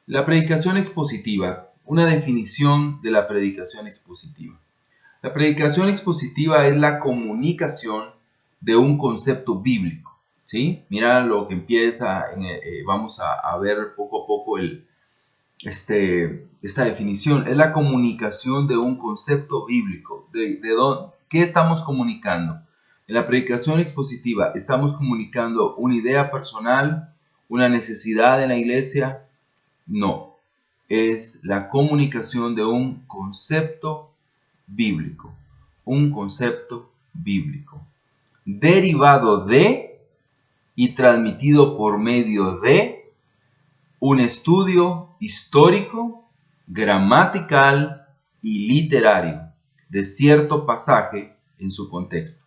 La predicación expositiva, una definición de la predicación expositiva. La predicación expositiva es la comunicación de un concepto bíblico, ¿sí? Mira lo que empieza, vamos a ver poco a poco esta definición. Es la comunicación de un concepto bíblico. ¿Qué estamos comunicando? En la predicación expositiva estamos comunicando una idea personal, una necesidad en la iglesia. No, es la comunicación de un concepto bíblico, derivado de y transmitido por medio de un estudio histórico, gramatical y literario de cierto pasaje en su contexto,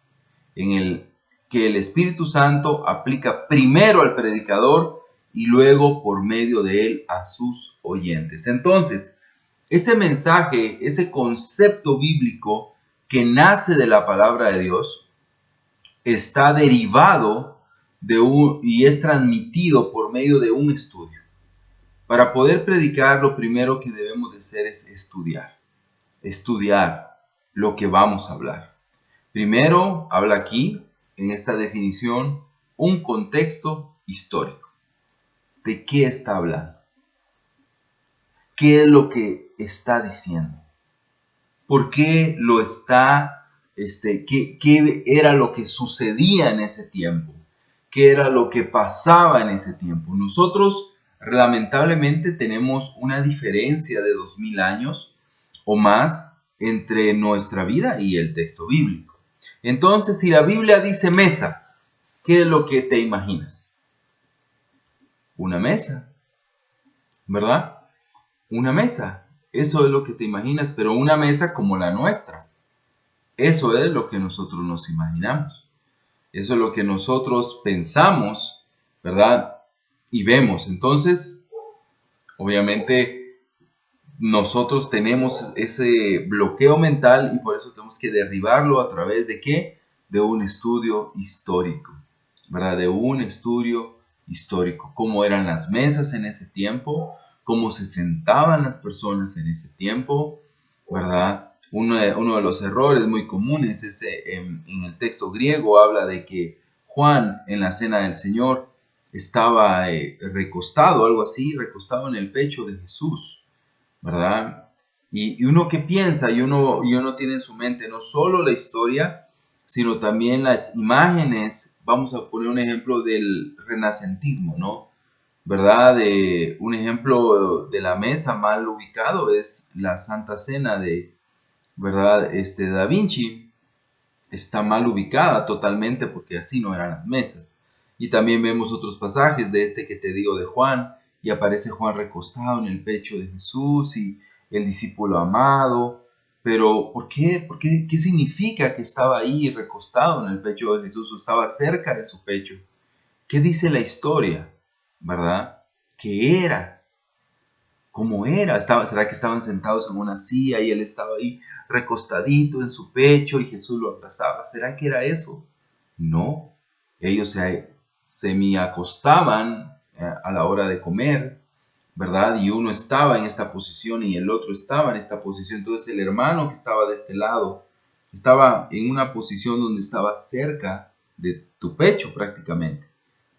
en el que el Espíritu Santo aplica primero al predicador y luego por medio de él a sus oyentes. Entonces, ese mensaje, ese concepto bíblico que nace de la palabra de Dios, está derivado y es transmitido por medio de un estudio. Para poder predicar, lo primero que debemos de hacer es estudiar lo que vamos a hablar. Primero, habla aquí, en esta definición, un contexto histórico. ¿De qué está hablando? ¿Qué es lo que está diciendo? ¿Por qué lo está, qué era lo que sucedía en ese tiempo? ¿Qué era lo que pasaba en ese tiempo? Nosotros, lamentablemente, tenemos una diferencia de 2000 años o más entre nuestra vida y el texto bíblico. Entonces, si la Biblia dice mesa, ¿qué es lo que te imaginas? Una mesa, ¿verdad? Una mesa, eso es lo que te imaginas, pero una mesa como la nuestra. Eso es lo que nosotros nos imaginamos. Eso es lo que nosotros pensamos, ¿verdad? Y vemos. Entonces, obviamente, nosotros tenemos ese bloqueo mental y por eso tenemos que derribarlo a través de ¿qué? De un estudio histórico, ¿verdad? De un estudio histórico. Cómo eran las mesas en ese tiempo, cómo se sentaban las personas en ese tiempo, ¿verdad? Uno de los errores muy comunes es en el texto griego habla de que Juan en la cena del Señor estaba recostado, algo así, recostado en el pecho de Jesús, ¿verdad? Y uno que piensa y uno tiene en su mente no solo la historia, sino también las imágenes. Vamos a poner un ejemplo del renacentismo, ¿no? ¿Verdad? Un ejemplo de la mesa mal ubicado es la Santa Cena de, ¿verdad? Da Vinci está mal ubicada totalmente porque así no eran las mesas. Y también vemos otros pasajes de que te digo de Juan, y aparece Juan recostado en el pecho de Jesús y el discípulo amado. Pero ¿por qué? ¿Qué significa que estaba ahí recostado en el pecho de Jesús o estaba cerca de su pecho? ¿Qué dice la historia? ¿Verdad? ¿Qué era? ¿Cómo era? ¿Será que estaban sentados en una silla y él estaba ahí recostadito en su pecho y Jesús lo abrazaba? ¿Será que era eso? No. Ellos se semi-acostaban a la hora de comer, ¿verdad? Y uno estaba en esta posición y el otro estaba en esta posición. Entonces el hermano que estaba de este lado estaba en una posición donde estaba cerca de tu pecho prácticamente,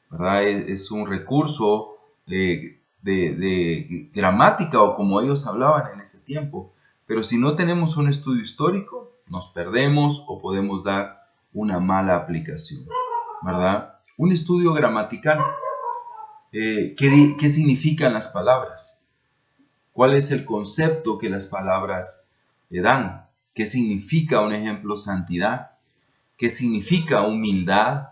¿verdad? Es un recurso de gramática o como ellos hablaban en ese tiempo. Pero si no tenemos un estudio histórico, nos perdemos o podemos dar una mala aplicación, ¿verdad? Un estudio gramatical. ¿Qué significan las palabras? ¿Cuál es el concepto que las palabras le dan? ¿Qué significa, un ejemplo, santidad? ¿Qué significa humildad?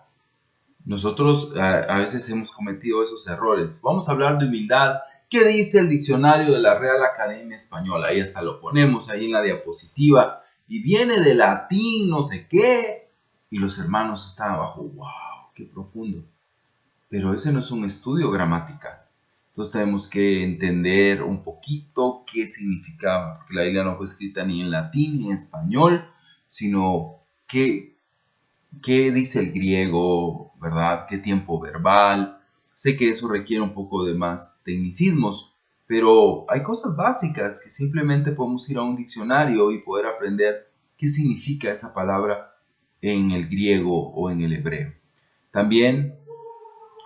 Nosotros a veces hemos cometido esos errores. Vamos a hablar de humildad. ¿Qué dice el diccionario de la Real Academia Española? Ahí hasta lo ponemos ahí en la diapositiva. Y viene de latín, no sé qué. Y los hermanos están abajo. ¡Wow! ¡Qué profundo! Pero ese no es un estudio gramatical. Entonces tenemos que entender un poquito qué significaba. Porque la Biblia no fue escrita ni en latín ni en español, sino qué dice el griego, ¿verdad? ¿Qué tiempo verbal? Sé que eso requiere un poco de más tecnicismos, pero hay cosas básicas que simplemente podemos ir a un diccionario y poder aprender qué significa esa palabra en el griego o en el hebreo. También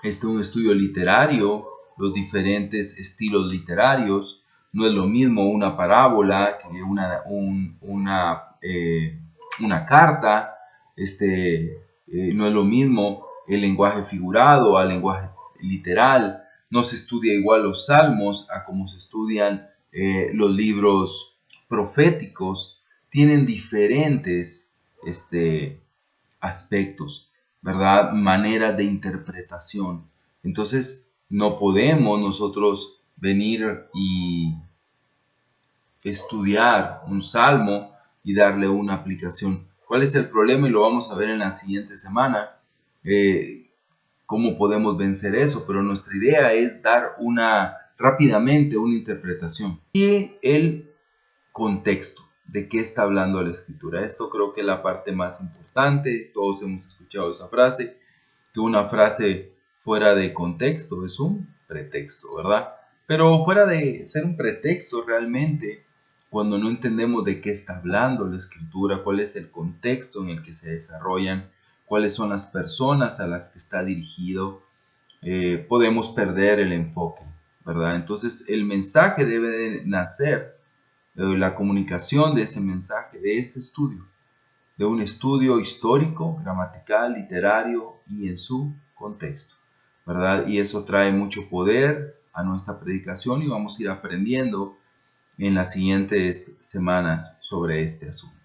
un estudio literario, los diferentes estilos literarios. No es lo mismo una parábola que una carta. No es lo mismo el lenguaje figurado al lenguaje literal. No se estudia igual los salmos a como se estudian los libros proféticos. Tienen diferentes aspectos, ¿verdad? Maneras de interpretación. Entonces, no podemos nosotros venir y estudiar un salmo y darle una aplicación. ¿Cuál es el problema? Y lo vamos a ver en la siguiente semana. ¿Cómo podemos vencer eso? Pero nuestra idea es dar rápidamente una interpretación. Y el contexto. ¿De qué está hablando la escritura? Esto creo que es la parte más importante. Todos hemos escuchado esa frase, que una frase fuera de contexto es un pretexto, ¿verdad? Pero fuera de ser un pretexto realmente, cuando no entendemos de qué está hablando la escritura, cuál es el contexto en el que se desarrollan, cuáles son las personas a las que está dirigido, podemos perder el enfoque, ¿verdad? Entonces el mensaje debe de nacer, la comunicación de ese mensaje, de este estudio, de un estudio histórico, gramatical, literario y en su contexto, ¿verdad? Y eso trae mucho poder a nuestra predicación y vamos a ir aprendiendo en las siguientes semanas sobre este asunto.